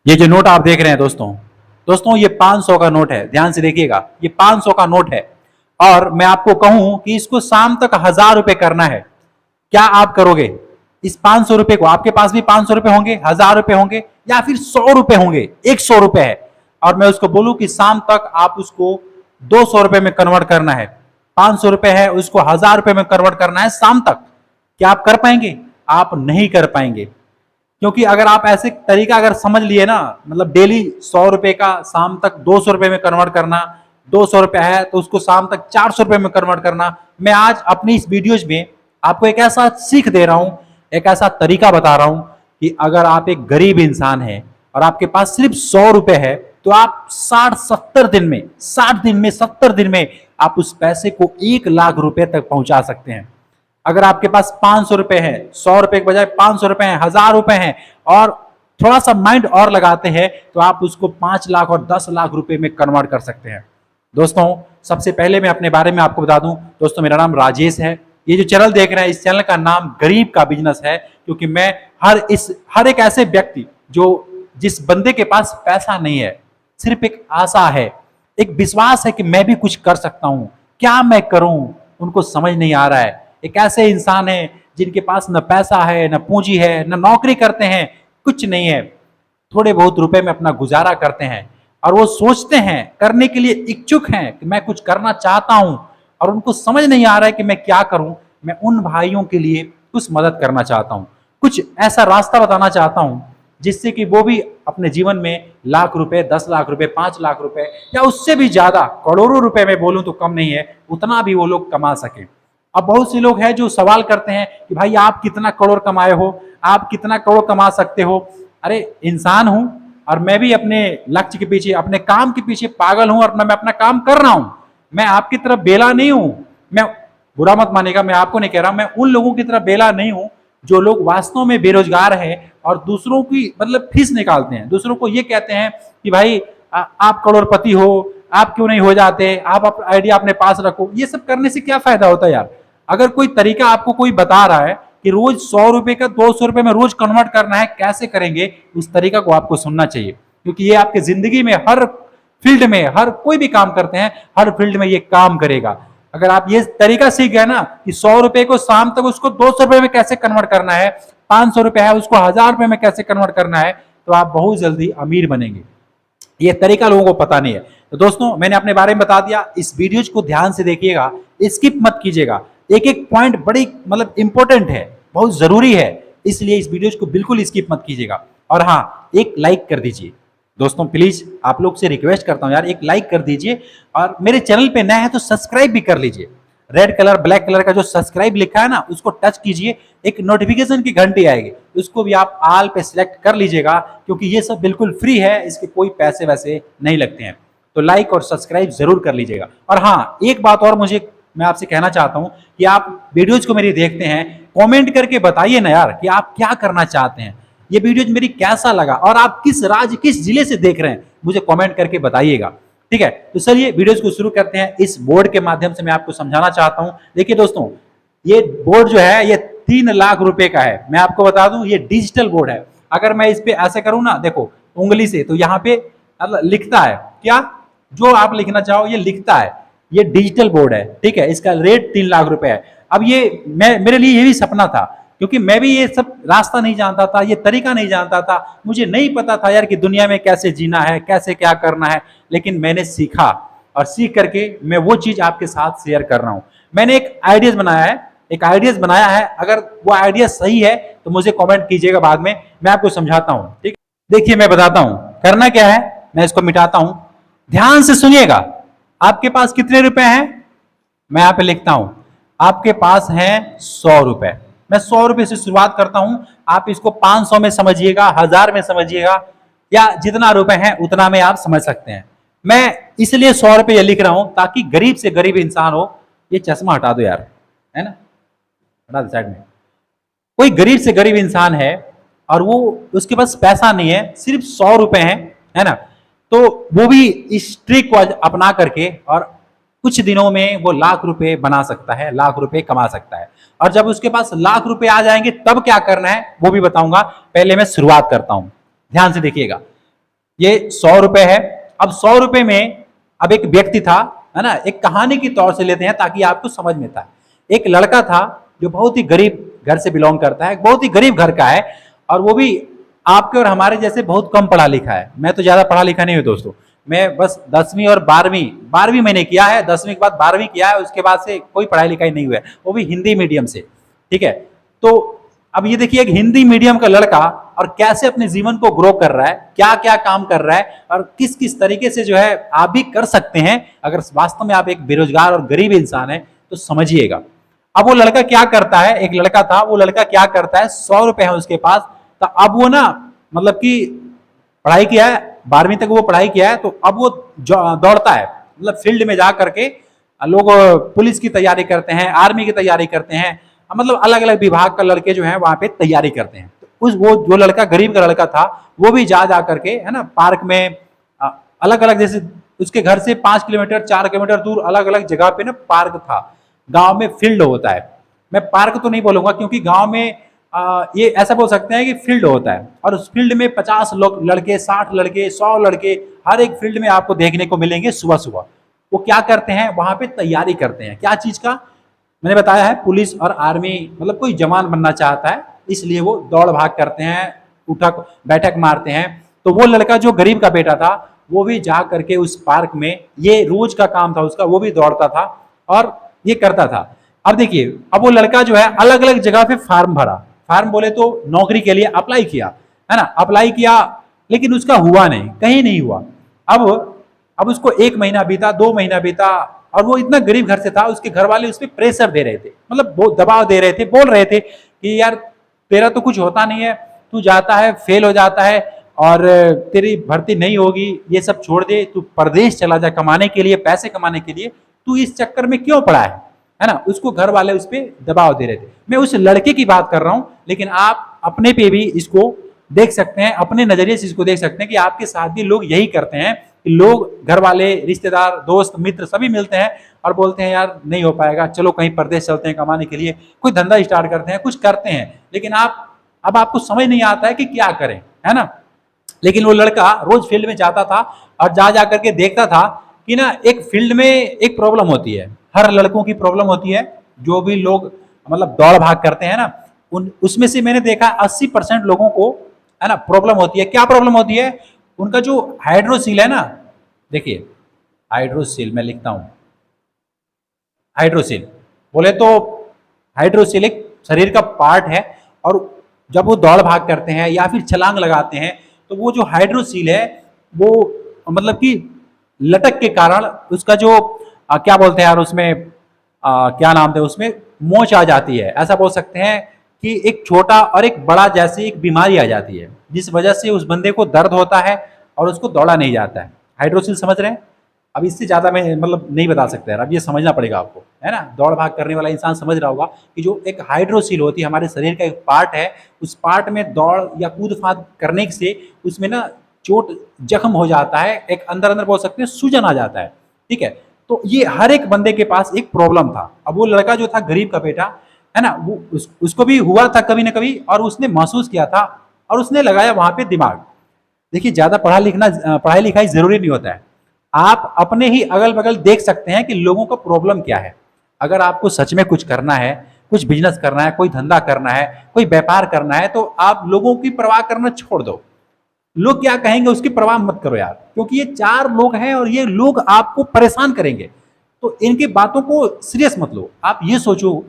ये जो नोट आप देख रहे हैं दोस्तों, दोस्तों ये 500 का नोट है। ध्यान से देखिएगा, ये 500 का नोट है और मैं आपको कहूं कि इसको शाम तक 1000 रुपए करना है। क्या आप करोगे इस 500 रुपए को? आपके पास भी 500 रुपए होंगे, 1000 रुपए होंगे या फिर 100 रुपए होंगे। 100 रुपए है और मैं उसको बोलूं कि शाम तक आप उसको 200 रुपए में कन्वर्ट करना है। 500 रुपए है, उसको 1000 रुपए में कन्वर्ट करना है शाम तक। क्या आप कर पाएंगे? आप नहीं कर पाएंगे, क्योंकि अगर आप ऐसे तरीका अगर समझ लिए ना, मतलब डेली 100 रुपए का शाम तक 200 रुपए में कन्वर्ट करना, 200 रुपए है तो उसको शाम तक 400 रुपए में कन्वर्ट करना। मैं आज अपनी इस वीडियोज में आपको एक ऐसा सीख दे रहा हूं, एक ऐसा तरीका बता रहा हूं कि अगर आप एक गरीब इंसान हैं और आपके पास सिर्फ 100 रुपए है तो आप 60-70 दिन में 70 दिन में आप उस पैसे को 1 लाख रुपए तक पहुंचा सकते हैं। अगर आपके पास 500 रुपए है, 100 रुपए के बजाय 500 रुपए है, 1000 रुपए हैं और थोड़ा सा माइंड और लगाते हैं तो आप उसको 5 लाख और 10 लाख रुपए में कन्वर्ट कर सकते हैं। दोस्तों सबसे पहले मैं अपने बारे में आपको बता दूं, दोस्तों मेरा नाम राजेश है। ये जो चैनल देख रहे हैं, इस चैनल का नाम गरीब का बिजनेस है, क्योंकि मैं हर एक ऐसे व्यक्ति जिस बंदे के पास पैसा नहीं है, सिर्फ एक आशा है, एक विश्वास है कि मैं भी कुछ कर सकता हूं, क्या मैं करूं, उनको समझ नहीं आ रहा है। एक ऐसे इंसान है जिनके पास न पैसा है, न पूंजी है, न नौकरी करते हैं, कुछ नहीं है, थोड़े बहुत रुपए में अपना गुजारा करते हैं और वो सोचते हैं, करने के लिए इच्छुक हैं कि मैं कुछ करना चाहता हूं और उनको समझ नहीं आ रहा है कि मैं क्या करूं। मैं उन भाइयों के लिए कुछ मदद करना चाहता हूं, कुछ ऐसा रास्ता बताना चाहता हूं जिससे कि वो भी अपने जीवन में लाख रुपए, 10 लाख रुपए, 5 लाख रुपए या उससे भी ज्यादा करोड़ों रुपए में बोलूं तो कम नहीं है, उतना भी वो लोग कमा सके। अब बहुत से लोग हैं जो सवाल करते हैं कि भाई आप कितना करोड़ कमाए हो, आप कितना करोड़ कमा सकते हो। अरे इंसान हूं और मैं भी अपने लक्ष्य के पीछे, अपने काम के पीछे पागल हूं और मैं अपना काम कर रहा हूं। मैं आपकी तरफ बेला नहीं हूं। मैं बुरा मत मानेगा, मैं आपको नहीं कह रहा, मैं उन लोगों की तरफ बेला नहीं हूं जो लोग वास्तव में बेरोजगार हैं और दूसरों की मतलब फीस निकालते हैं, दूसरों को ये कहते हैं कि भाई आप करोड़पति हो, आप क्यों नहीं हो जाते, आप आइडिया अपने पास रखो। ये सब करने से क्या फायदा होता है यार? अगर कोई तरीका आपको कोई बता रहा है कि रोज 100 रुपए का 200 रुपए में रोज कन्वर्ट करना है, कैसे करेंगे, उस तरीका को आपको सुनना चाहिए, क्योंकि ये आपकी जिंदगी में हर फील्ड में, हर कोई भी काम करते हैं, हर फील्ड में ये काम करेगा। अगर आप ये तरीका सीख गए ना कि 100 रुपए को शाम तक उसको 200 रुपए में कैसे कन्वर्ट करना है, 500 रुपए है उसको 1000 रुपए में कैसे कन्वर्ट करना है, तो आप बहुत जल्दी अमीर बनेंगे। ये तरीका लोगों को पता नहीं है। तो दोस्तों मैंने अपने बारे में बता दिया, इस वीडियोज को ध्यान से देखिएगा, स्किप मत कीजिएगा। एक एक पॉइंट बड़ी मतलब इंपॉर्टेंट है, बहुत जरूरी है, इसलिए इस वीडियोज को बिल्कुल स्किप मत कीजिएगा। और हाँ, एक लाइक कर दीजिए दोस्तों, प्लीज आप लोग से रिक्वेस्ट करता हूं यार, एक लाइक कर दीजिए और मेरे चैनल पे नए हैं तो सब्सक्राइब भी कर लीजिए। रेड कलर ब्लैक कलर का जो सब्सक्राइब लिखा है ना, उसको टच कीजिए, एक नोटिफिकेशन की घंटी आएगी, उसको भी आप ऑल पे सिलेक्ट कर लीजिएगा, क्योंकि ये सब बिल्कुल फ्री है, इसके कोई पैसे वैसे नहीं लगते हैं। तो लाइक और सब्सक्राइब जरूर कर लीजिएगा। और हाँ, एक बात और मैं आपसे कहना चाहता हूं कि आप वीडियोज को मेरी देखते हैं, कमेंट करके बताइए ना यार कि आप क्या करना चाहते हैं, ये वीडियोज मेरी कैसा लगा और आप किस राज्य, किस जिले से देख रहे हैं, मुझे कमेंट करके बताइएगा। ठीक है, तो चलिए वीडियोज को शुरू करते हैं। इस बोर्ड के माध्यम से मैं आपको समझाना चाहता हूं। देखिए दोस्तों, ये बोर्ड जो है ये 3 लाख रुपए का है। मैं आपको बता दूं, ये डिजिटल बोर्ड है। अगर मैं इस पे ऐसे करूं ना, देखो उंगली से, तो यहाँ पे लिखता है क्या, जो आप लिखना चाहो ये लिखता है। ये डिजिटल बोर्ड है, ठीक है, इसका रेट 3 लाख रुपए है। अब ये मेरे लिए ये भी सपना था, क्योंकि मैं भी ये सब रास्ता नहीं जानता था, ये तरीका नहीं जानता था, मुझे नहीं पता था यार कि दुनिया में कैसे जीना है, कैसे क्या करना है। लेकिन मैंने सीखा और सीख करके मैं वो चीज आपके साथ शेयर कर रहा हूं। मैंने एक आइडियाज बनाया है, अगर वो आइडिया सही है तो मुझे कमेंट कीजिएगा, बाद में मैं आपको समझाता हूं। ठीक, देखिए मैं बताता हूं करना क्या है। मैं इसको मिटाता हूं, ध्यान से सुनिएगा। आपके पास कितने रुपए हैं, मैं यहां पे लिखता हूं, आपके पास हैं 100 रुपए। मैं 100 रुपए से शुरुआत करता हूं, आप इसको 500 में समझिएगा, 1000 में समझिएगा, या जितना रुपए हैं उतना में आप समझ सकते हैं। मैं इसलिए 100 रुपए ये लिख रहा हूं ताकि गरीब से गरीब इंसान हो, ये चश्मा हटा दो यार, है ना, हटा दो साइड में। कोई गरीब से गरीब इंसान है और वो उसके पास पैसा नहीं है, सिर्फ 100 रुपए हैं, है ना, तो वो भी इस ट्रिक को अपना करके और कुछ दिनों में वो लाख रुपए बना सकता है, लाख रुपए कमा सकता है। और जब उसके पास लाख रुपए आ जाएंगे तब क्या करना है वो भी बताऊंगा। पहले मैं शुरुआत करता हूं, ध्यान से देखिएगा। ये 100 रुपए है। अब 100 रुपए में अब एक व्यक्ति था, है ना, एक कहानी की तौर से लेते हैं ताकि आपको समझ में था। एक लड़का था जो बहुत ही गरीब घर से बिलोंग करता है, बहुत ही गरीब घर का है, और वो भी आपके और हमारे जैसे बहुत कम पढ़ा लिखा है। मैं तो ज्यादा पढ़ा लिखा नहीं हूँ दोस्तों, मैं बस 10वीं और 12वीं मैंने किया है, 10वीं के बाद 12वीं किया है, उसके बाद से कोई पढ़ाई लिखाई नहीं हुआ है, वो भी हिंदी मीडियम से। ठीक है, तो अब ये देखिए, एक हिंदी मीडियम का लड़का और कैसे अपने जीवन को ग्रो कर रहा है, क्या क्या काम कर रहा है, और किस किस तरीके से जो है आप भी कर सकते हैं अगर वास्तव में आप एक बेरोजगार और गरीब इंसान है तो समझिएगा। अब वो लड़का क्या करता है, एक लड़का था, वो लड़का क्या करता है, 100 रुपए है उसके पास, तो अब वो ना मतलब कि पढ़ाई किया है, 12वीं तक वो पढ़ाई किया है, तो अब वो दौड़ता है, मतलब फील्ड में जा करके लोग पुलिस की तैयारी करते हैं, आर्मी की तैयारी करते हैं, मतलब अलग अलग विभाग का लड़के जो है वहां पे तैयारी करते हैं। तो उस वो जो लड़का गरीब का लड़का था वो भी जा करके, है ना, पार्क में अलग अलग, जैसे उसके घर से 5 किलोमीटर 4 किलोमीटर दूर अलग अलग जगह पे ना पार्क था। गांव में फील्ड होता है, मैं पार्क तो नहीं बोलूंगा क्योंकि गांव में ये ऐसा बोल सकते हैं कि फील्ड होता है, और उस फील्ड में 50 लोग लड़के, 60 लड़के, 100 लड़के हर एक फील्ड में आपको देखने को मिलेंगे। सुबह सुबह वो क्या करते हैं, वहां पे तैयारी करते हैं, क्या चीज का, मैंने बताया है, पुलिस और आर्मी, मतलब कोई जवान बनना चाहता है, इसलिए वो दौड़ भाग करते हैं, उठक बैठक मारते हैं। तो वो लड़का जो गरीब का बेटा था वो भी जा करके उस पार्क में, ये रोज का काम था उसका, वो भी दौड़ता था और ये करता था। अब देखिए, अब वो लड़का जो है अलग अलग जगह पे फार्म भरा, फार्म बोले तो नौकरी के लिए अप्लाई किया, है ना, अप्लाई किया, लेकिन उसका हुआ नहीं, कहीं नहीं हुआ। अब उसको 1 महीना बीता, 2 महीना बीता, और वो इतना गरीब घर से था, उसके घर वाले उस पर प्रेशर दे रहे थे, मतलब वो दबाव दे रहे थे, बोल रहे थे कि यार तेरा तो कुछ होता नहीं है, तू जाता है फेल हो जाता है और तेरी भर्ती नहीं होगी, ये सब छोड़ दे, तू परदेश चला जा कमाने के लिए, पैसे कमाने के लिए, तू इस चक्कर में क्यों पड़ा है ना। उसको घर वाले उस पर दबाव दे रहे थे। मैं उस लड़के की बात कर रहा हूं, लेकिन आप अपने पे भी इसको देख सकते हैं, अपने नजरिए से इसको देख सकते हैं कि आपके साथ भी लोग यही करते हैं कि लोग, घर वाले, रिश्तेदार, दोस्त मित्र सभी मिलते हैं और बोलते हैं यार नहीं हो पाएगा, चलो कहीं परदेश चलते हैं कमाने के लिए, कोई धंधा स्टार्ट करते हैं, कुछ करते हैं, लेकिन अब आपको समझ नहीं आता है कि क्या करें, है ना। लेकिन वो लड़का रोज फील्ड में जाता था और जा करके देखता था कि ना एक फील्ड में एक प्रॉब्लम होती है, हर लड़कों की प्रॉब्लम होती है, जो भी लोग मतलब दौड़ भाग करते हैं ना, उसमें से मैंने देखा 80% लोगों को, है ना, प्रॉब्लम होती है। क्या प्रॉब्लम होती है, उनका जो हाइड्रोसील है ना, देखिए हाइड्रोसील मैं लिखता हूं, हाइड्रोसील बोले तो हाइड्रोसील एक शरीर का पार्ट है, और जब वो दौड़ भाग करते हैं या फिर छलांग लगाते हैं तो वो जो हाइड्रोसील है वो मतलब कि लटक के कारण उसका जो क्या बोलते हैं यार, उसमें क्या नाम थे, उसमें मोच आ जाती है, ऐसा बोल सकते हैं कि एक छोटा और एक बड़ा जैसी एक बीमारी आ जाती है, जिस वजह से उस बंदे को दर्द होता है और उसको दौड़ा नहीं जाता है। हाइड्रोसील समझ रहे हैं। अब इससे ज्यादा मैं मतलब नहीं बता सकता यार, अब ये समझना पड़ेगा आपको, है ना। दौड़ भाग करने वाला इंसान समझ रहा होगा कि जो एक हाइड्रोसील होती है हमारे शरीर का एक पार्ट है, उस पार्ट में दौड़ या कूद फाद करने से उसमें ना चोट जख्म हो जाता है, एक अंदर अंदर बोल सकते हैं सूजन आ जाता है। ठीक है, तो ये हर एक बंदे के पास एक प्रॉब्लम था। अब वो लड़का जो था गरीब का बेटा, है ना, वो उसको भी हुआ था कभी ना कभी, और उसने महसूस किया था और उसने लगाया वहां पे दिमाग। देखिए, ज्यादा पढ़ाई लिखाई जरूरी नहीं होता है, आप अपने ही अगल बगल देख सकते हैं कि लोगों का प्रॉब्लम क्या है। अगर आपको सच में कुछ करना है, कुछ बिजनेस करना है, कोई धंधा करना है, कोई व्यापार करना है, तो आप लोगों की परवाह करना छोड़ दो। लोग क्या कहेंगे उसकी परवाह मत करो यार, क्योंकि ये 4 लोग हैं और ये लोग आपको परेशान करेंगे, तो इनकी बातों को सीरियस मत लो। आप ये सोचो,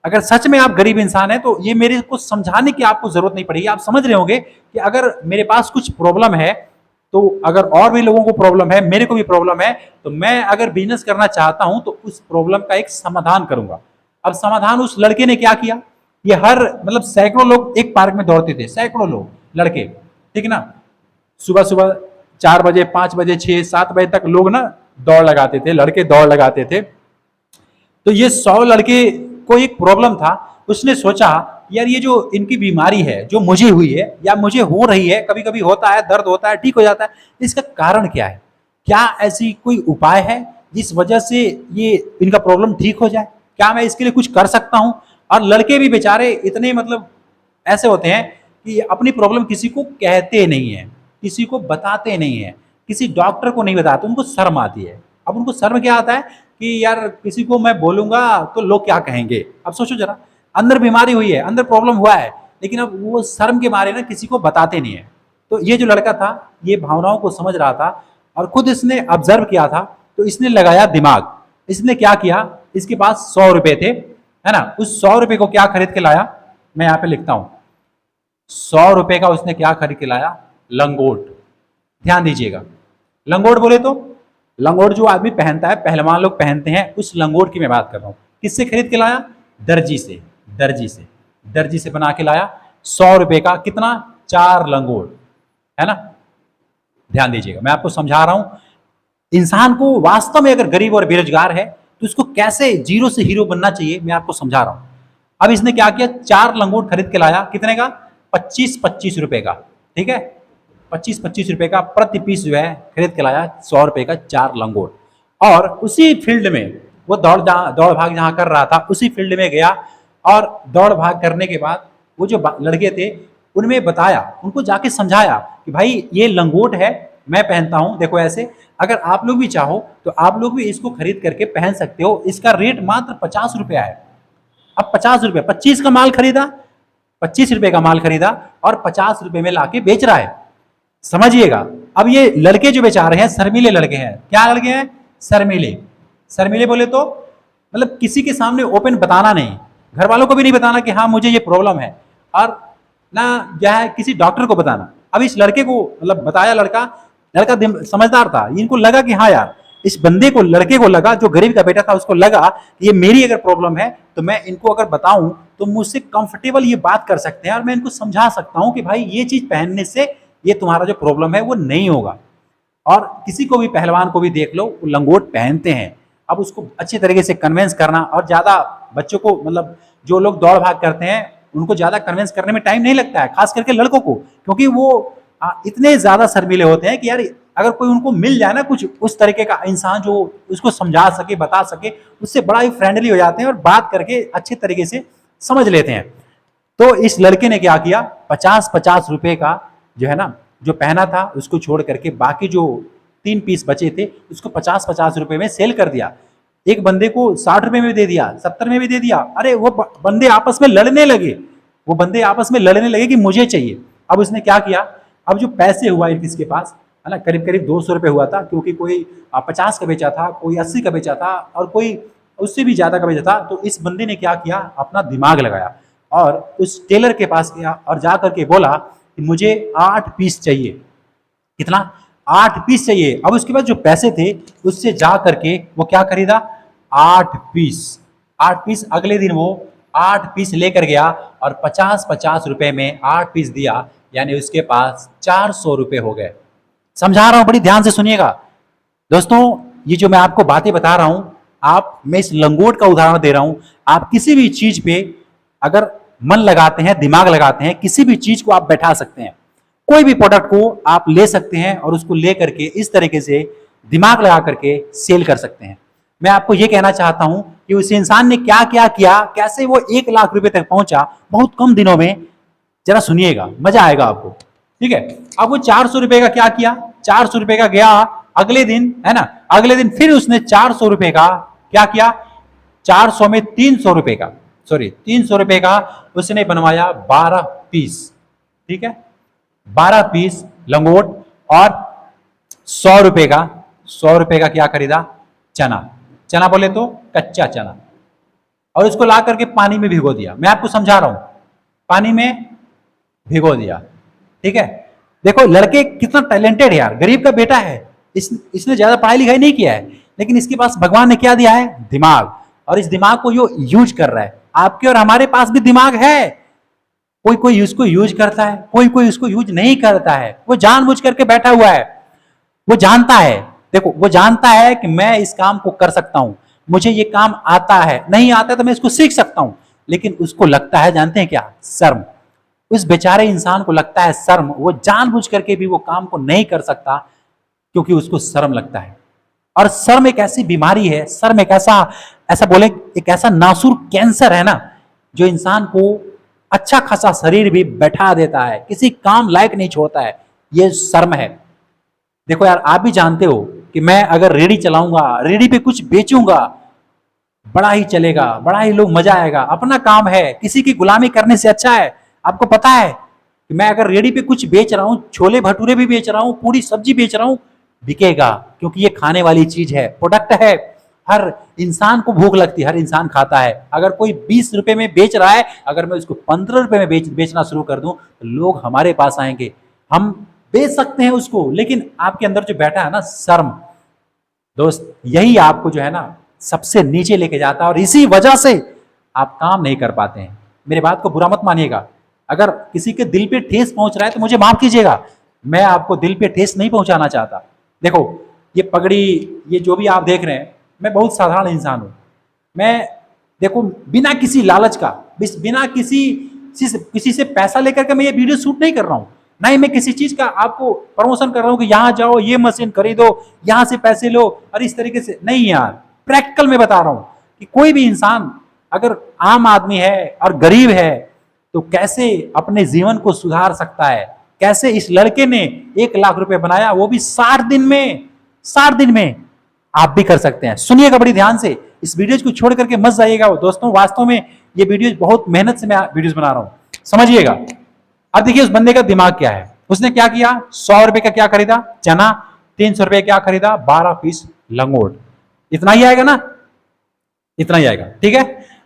अगर सच में आप गरीब इंसान है तो ये मेरे को समझाने की आपको जरूरत नहीं पड़ेगी, आप समझ रहे होंगे कि अगर मेरे पास कुछ प्रॉब्लम है, तो अगर और भी लोगों को प्रॉब्लम है, मेरे को भी प्रॉब्लम है, तो मैं अगर बिजनेस करना चाहता हूं तो उस प्रॉब्लम का एक समाधान करूंगा। अब समाधान उस लड़के ने क्या किया, ये हर मतलब सैकड़ों लोग एक पार्क में दौड़ते थे, सैकड़ों लोग लड़के, ठीक ना, सुबह सुबह 4 बजे 5 बजे 6 7 बजे तक लोग ना दौड़ लगाते थे, लड़के दौड़ लगाते थे। तो ये 100 लड़के को एक प्रॉब्लम था, उसने सोचा यार ये जो इनकी बीमारी है जो मुझे हुई है या मुझे हो रही है, कभी कभी होता है, दर्द होता है, ठीक हो जाता है, इसका कारण क्या है, क्या ऐसी कोई उपाय है जिस वजह से ये इनका प्रॉब्लम ठीक हो जाए, क्या मैं इसके लिए कुछ कर सकता हूं। और लड़के भी बेचारे इतने मतलब ऐसे होते हैं कि अपनी प्रॉब्लम किसी को कहते नहीं है, किसी को बताते नहीं है, किसी डॉक्टर को नहीं बताते, उनको शर्म आती है। अब उनको शर्म क्या आता है कि यार किसी को मैं बोलूंगा तो लोग क्या कहेंगे। अब सोचो जरा, अंदर बीमारी हुई है, अंदर प्रॉब्लम हुआ है, लेकिन अब वो शर्म के मारे ना किसी को बताते नहीं है। तो ये जो लड़का था ये भावनाओं को समझ रहा था और खुद इसने ऑब्जर्व किया था, तो इसने लगाया दिमाग। इसने क्या किया, इसके पास 100 रुपए थे, है ना, उस 100 रुपए को क्या खरीद के लाया, मैं यहाँ पे लिखता हूं। 100 रुपए का उसने क्या खरीद के लाया, लंगोट। ध्यान दीजिएगा, लंगोट बोले तो लंगोट जो आदमी पहनता है, पहलवान लोग पहनते हैं, उस लंगोट की मैं बात कर रहा हूं। किससे खरीद के लाया, दर्जी से। दर्जी से बना के लाया 100 रुपए का, कितना, 4 लंगोट, है ना। ध्यान दीजिएगा, मैं आपको समझा रहा हूं, इंसान को वास्तव में अगर गरीब और बेरोजगार है तो उसको कैसे जीरो से हीरो बनना चाहिए, मैं आपको समझा रहा हूं। अब इसने क्या किया, 4 लंगोट खरीद के लाया, कितने का, 25-25 रुपए का, ठीक है, 25-25 रुपए का प्रति पीस जो है खरीद के लाया, 100 रुपए का 4 लंगोट। और उसी फील्ड में वो दौड़ भाग जहां कर रहा था, उसी फील्ड में गया और दौड़ भाग करने के बाद वो जो लड़के थे उनमें बताया, उनको जाके समझाया कि भाई ये लंगोट है, मैं पहनता हूं, देखो ऐसे, अगर आप लोग भी चाहो तो आप लोग भी इसको खरीद करके पहन सकते हो, इसका रेट मात्र 50 रुपया है। अब 50 रुपये, 25 का माल खरीदा, 25 रुपए का माल खरीदा और 50 रुपए में लाके बेच रहा है। समझिएगा, अब ये लड़के जो बेचा रहे हैं शर्मीले लड़के हैं। क्या लड़के हैं, शर्मीले बोले तो मतलब किसी के सामने ओपन बताना नहीं, घर वालों को भी नहीं बताना कि हाँ मुझे ये प्रॉब्लम है, और ना क्या है किसी डॉक्टर को बताना। अब इस लड़के को मतलब बताया, लड़का समझदार था, इनको लगा कि हाँ यार, इस बंदे को, लड़के को लगा, जो गरीब का बेटा था उसको लगा कि ये मेरी अगर प्रॉब्लम है तो मैं इनको अगर बताऊं तो मुझसे कंफर्टेबल ये बात कर सकते हैं और मैं इनको समझा सकता हूं कि भाई ये चीज पहनने से ये तुम्हारा जो प्रॉब्लम है वो नहीं होगा। और किसी को भी, पहलवान को भी देख लो, वो लंगोट पहनते हैं। अब उसको अच्छी तरीके से कन्विंस करना, और ज्यादा बच्चों को, मतलब जो लोग दौड़ भाग करते हैं उनको ज्यादा कन्विंस करने में टाइम नहीं लगता है, खास करके लड़कों को, क्योंकि वो इतने ज्यादा शर्मीले होते हैं कि यार अगर कोई उनको मिल जाए ना कुछ उस तरीके का इंसान जो उसको समझा सके, बता सके, उससे बड़ा ही फ्रेंडली हो जाते हैं और बात करके अच्छे तरीके से समझ लेते हैं। तो इस लड़के ने क्या किया, 50-50 रुपए का जो है ना, जो पहना था उसको छोड़ करके बाकी जो 3 पीस बचे थे उसको 50-50 रुपए में सेल कर दिया। एक बंदे को 60 रुपए में भी दे दिया, 70 में भी दे दिया। अरे वो बंदे आपस में लड़ने लगे कि मुझे चाहिए। अब उसने क्या किया, अब जो पैसे हुआ इसके पास, है ना, करीब करीब 200 रुपये हुआ था, क्योंकि कोई 50 का बेचा था, कोई 80 का बेचा था और कोई उससे भी ज़्यादा का बेचा था। तो इस बंदे ने क्या किया, अपना दिमाग लगाया और उस टेलर के पास गया और जा करके बोला कि मुझे 8 पीस चाहिए। कितना, 8 पीस चाहिए। अब उसके बाद जो पैसे थे उससे जा करके वो क्या खरीदा, 8 पीस। अगले दिन वो 8 पीस लेकर गया और 50-50 रुपए में 8 पीस दिया, यानी उसके पास 400 रुपए हो गए। समझा रहा हूं, बड़ी ध्यान से सुनिएगा दोस्तों। ये जो मैं आपको बातें बता रहा हूं, मैं इस लंगोट का उदाहरण दे रहा हूं। आप किसी भी चीज पे अगर मन लगाते हैं, दिमाग लगाते हैं, किसी भी चीज को आप बैठा सकते हैं। कोई भी प्रोडक्ट को आप ले सकते हैं और उसको ले करके इस तरीके से दिमाग लगा करके सेल कर सकते हैं। मैं आपको यह कहना चाहता हूं कि उस इंसान ने क्या क्या किया, कैसे वो 1 लाख रुपए तक पहुंचा बहुत कम दिनों में। जरा सुनिएगा, मजा आएगा आपको, ठीक है। अब वो 400 रुपए का क्या किया, 400 रुपए का गया अगले दिन, है ना, अगले दिन फिर उसने 400 रुपए का क्या किया, 400 में 300 रुपए का, 300 रुपए का उसने बनवाया 12 पीस, ठीक है, 12 पीस लंगोट। और 100 रुपए का क्या खरीदा, चना बोले तो कच्चा चना, और उसको ला करके पानी में भिगो दिया। मैं आपको समझा रहा हूं, पानी में भिगो दिया, ठीक है। देखो लड़के कितना टैलेंटेड है यार, गरीब का बेटा है, इसने ज्यादा पढ़ाई लिखाई नहीं किया है, लेकिन इसके पास भगवान ने क्या दिया है, दिमाग। और इस दिमाग को यो यूज कर रहा है। आपके और हमारे पास भी दिमाग है, कोई कोई उसको यूज करता है, कोई कोई उसको यूज नहीं करता है। वो जानबूझ करके बैठा हुआ है, वो जानता है, देखो वो जानता है कि मैं इस काम को कर सकता हूं, मुझे ये काम आता है, नहीं आता तो मैं इसको सीख सकता हूं, लेकिन उसको लगता है, जानते हैं क्या, शर्म। उस बेचारे इंसान को लगता है शर्म, वो जानबूझ करके भी वो काम को नहीं कर सकता क्योंकि उसको शर्म लगता है। और शर्म एक ऐसी बीमारी है, शर्म एक ऐसा बोले, एक ऐसा नासुर कैंसर है ना, जो इंसान को अच्छा खासा शरीर भी बैठा देता है, किसी काम लायक नहीं छोड़ता है। ये शर्म है। देखो यार, आप भी जानते हो कि मैं अगर रेडी चलाऊंगा, रेडी पे कुछ बेचूंगा, बड़ा ही चलेगा, बड़ा ही लोग मजा आएगा, अपना काम है, किसी की गुलामी करने से अच्छा है। आपको पता है कि मैं अगर रेडी पे कुछ बेच रहा हूं, छोले भटूरे भी बेच रहा हूं, पूरी सब्जी बेच रहा हूं, बिकेगा, क्योंकि ये खाने वाली चीज है, प्रोडक्ट है। हर इंसान को भूख लगती है, हर इंसान खाता है। अगर कोई 20 रुपए में बेच रहा है, अगर मैं उसको 15 रुपए में बेचना शुरू कर दूं, तो लोग हमारे पास आएंगे, हम बेच सकते हैं उसको। लेकिन आपके अंदर जो बैठा है ना शर्म, दोस्त, यही आपको जो है ना सबसे नीचे लेके जाता है, और इसी वजह से आप काम नहीं कर पाते हैं। मेरे बात को बुरा मत मानिएगा, अगर किसी के दिल पे ठेस पहुंच रहा है तो मुझे माफ कीजिएगा, मैं आपको दिल पे ठेस नहीं पहुंचाना चाहता। देखो, ये पगड़ी, ये जो भी आप देख रहे हैं, मैं बहुत साधारण इंसान हूं। मैं, देखो, बिना किसी लालच का, बिना किसी से पैसा लेकर के मैं ये वीडियो शूट नहीं कर रहा हूं, ना ही मैं किसी चीज का आपको प्रमोशन कर रहा हूं कि यहां जाओ, ये मशीन खरीदो, यहां से पैसे लो, और इस तरीके से नहीं यार। प्रैक्टिकल में बता रहा हूं कि कोई भी इंसान अगर आम आदमी है और गरीब है तो कैसे अपने जीवन को सुधार सकता है। कैसे इस लड़के ने 1 लाख रुपए बनाया, वो भी 60 दिन में। 60 दिन में आप भी कर सकते हैं। सुनिएगा बड़ी ध्यान से, इस वीडियो को छोड़ करके मत जाइएगा दोस्तों। वास्तव में ये वीडियो बहुत मेहनत से मैं वीडियोस बना रहा हूं, समझिएगा। अब देखिए उस बंदे का दिमाग क्या है। उसने क्या किया, 100 रुपए का क्या खरीदा, चना। 300 रुपए क्या खरीदा, 12 पीस लंगोट। इतना ही आएगा ना, इतना ही आएगा, ठीक है।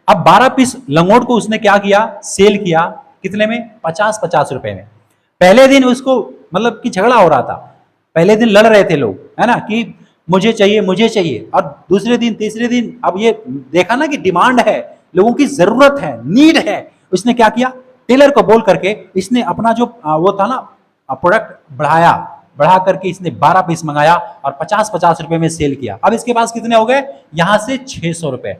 अब 12 पीस लंगोट को उसने क्या किया, सेल किया। कितने में, 50-50 रुपए में। पहले दिन उसको मतलब कि झगड़ा हो रहा था, पहले दिन लड़ रहे थे लोग, है ना, कि मुझे चाहिए, मुझे चाहिए। और दूसरे दिन, तीसरे दिन, अब ये देखा ना कि डिमांड है, लोगों की जरूरत है, नीड है। उसने क्या किया, टेलर को बोल करके इसने अपना जो वो था ना प्रोडक्ट बढ़ा करके इसने 12 पीस मंगाया और 50-50 रुपए में सेल किया। अब इसके पास कितने हो गए, यहां से 600 रुपए,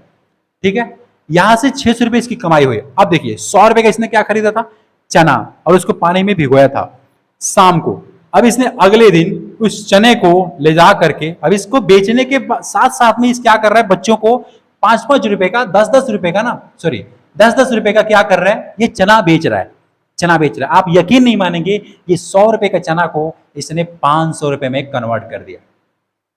ठीक है, यहां से 600 रुपए इसकी कमाई हुई। अब देखिए 100 रुपए का इसने क्या खरीदा था, चना, और उसको पानी में भिगोया था शाम को। अब इसने अगले दिन उस चने को ले जा करके, अब इसको बेचने के साथ साथ में इस क्या कर रहा है, बच्चों को 5-5 रुपए का, 10-10 रुपए का ना, सॉरी 10-10 रुपए का क्या कर रहा है, ये चना बेच रहा है, चना बेच रहा है। आप यकीन नहीं मानेंगे, ये 100 रुपए का चना को इसने 500 रुपए में कन्वर्ट कर दिया।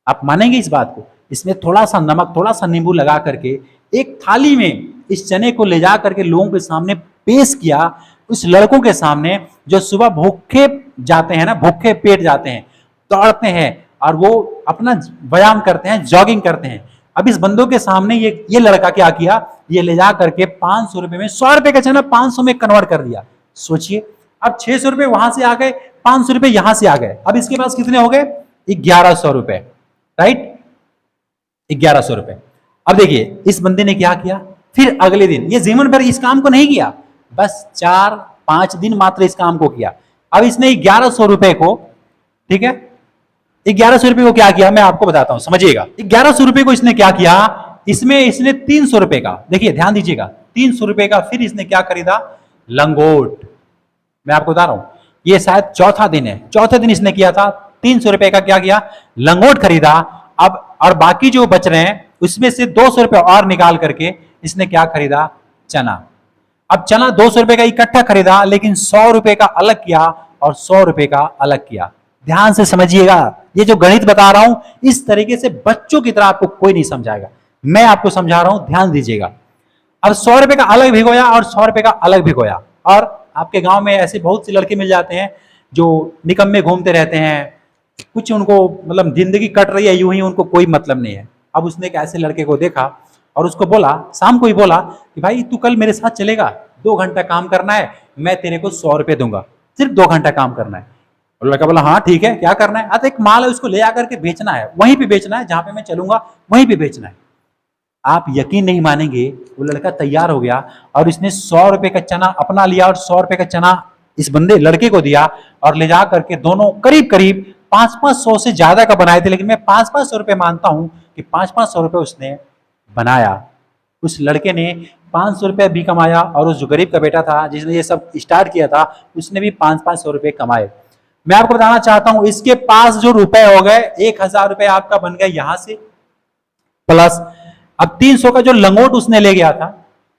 आप मानेंगे इस बात को। इसमें थोड़ा सा नमक, थोड़ा सा नींबू लगा करके एक थाली में इस चने को ले जा करके लोगों के सामने पेश किया, उस लड़कों के सामने जो सुबह भूखे जाते हैं ना, भूखे पेट जाते हैं, दौड़ते हैं और वो अपना व्यायाम करते हैं, जॉगिंग करते हैं। अब इस बंदों के सामने ये लड़का क्या किया, ये ले जा करके 500 रुपए में, 100 रुपए का चना 500 में कन्वर्ट कर दिया। सोचिए, अब 600 रुपए वहां से आ गए, 500 रुपए यहां से आ गए। अब इसके पास कितने हो गए, 1100 रुपए, राइट, 1100 रुपए। अब देखिए इस बंदे ने क्या किया, फिर अगले दिन, ये जीवन भर इस काम को नहीं किया, बस 4-5 दिन मात्र इस काम को किया। अब इसने 1100 रुपए को, ठीक है, 1100 रुपए को क्या किया, मैं आपको बताता हूं, समझिएगा। 1100 रुपए को इसने क्या किया, इसमें इसने 300 रुपए का, देखिए ध्यान दीजिएगा, 300 रुपए का फिर इसने क्या खरीदा, लंगोट। मैं आपको बता रहा हूं, ये शायद चौथा दिन है, चौथे दिन इसने किया था, 300 रुपए का क्या किया, लंगोट खरीदा। अब और बाकी जो बच रहे हैं उसमें से 200 रुपए और निकाल करके इसने क्या खरीदा, चना। अब चना 200 रुपए का इकट्ठा खरीदा, लेकिन 100 रुपए का अलग किया और 100 रुपए का अलग किया। ध्यान से समझिएगा, ये जो गणित बता रहा हूं इस तरीके से बच्चों की तरह आपको कोई नहीं समझाएगा, मैं आपको समझा रहा हूं, ध्यान दीजिएगा। अब 100 रुपए का अलग भिगोया और 100 रुपए का अलग भिगोया। और आपके गांव में ऐसे बहुत से लड़के मिल जाते हैं जो निकम्मे घूमते रहते हैं, कुछ उनको मतलब जिंदगी कट रही है यूं ही, उनको कोई मतलब नहीं है। अब उसने एक ऐसे लड़के को देखा और उसको बोला, शाम को ही बोला कि भाई तू कल मेरे साथ चलेगा, 2 घंटा काम करना है, मैं तेरे को 100 रुपए दूंगा, सिर्फ 2 घंटा काम करना है। और लड़का बोला हाँ ठीक है, क्या करना है, तो एक माल है उसको ले आकर के बेचना है, वहीं पे बेचना है, जहां पे मैं चलूंगा वहीं पे बेचना है। आप यकीन नहीं मानेंगे, वो लड़का तैयार हो गया और इसने 100 रुपए का चना अपना लिया और 100 रुपए का चना इस बंदे लड़के को दिया, और ले जा करके दोनों करीब करीब 500-500 से ज्यादा का बनाए थे, लेकिन मैं 500-500 रुपए मानता हूं कि 500-500 रुपए उसने बनाया। उस लड़के ने 500 रुपए भी कमाया, और उस जो गरीब का बेटा था जिसने ये सब स्टार्ट किया था उसने भी 500-500 रुपए कमाए। मैं आपको बताना चाहता हूं, इसके पास जो रुपए हो गए, 1000 रुपए आपका बन गए यहां से, प्लस अब 300 का जो लंगोट उसने ले गया था,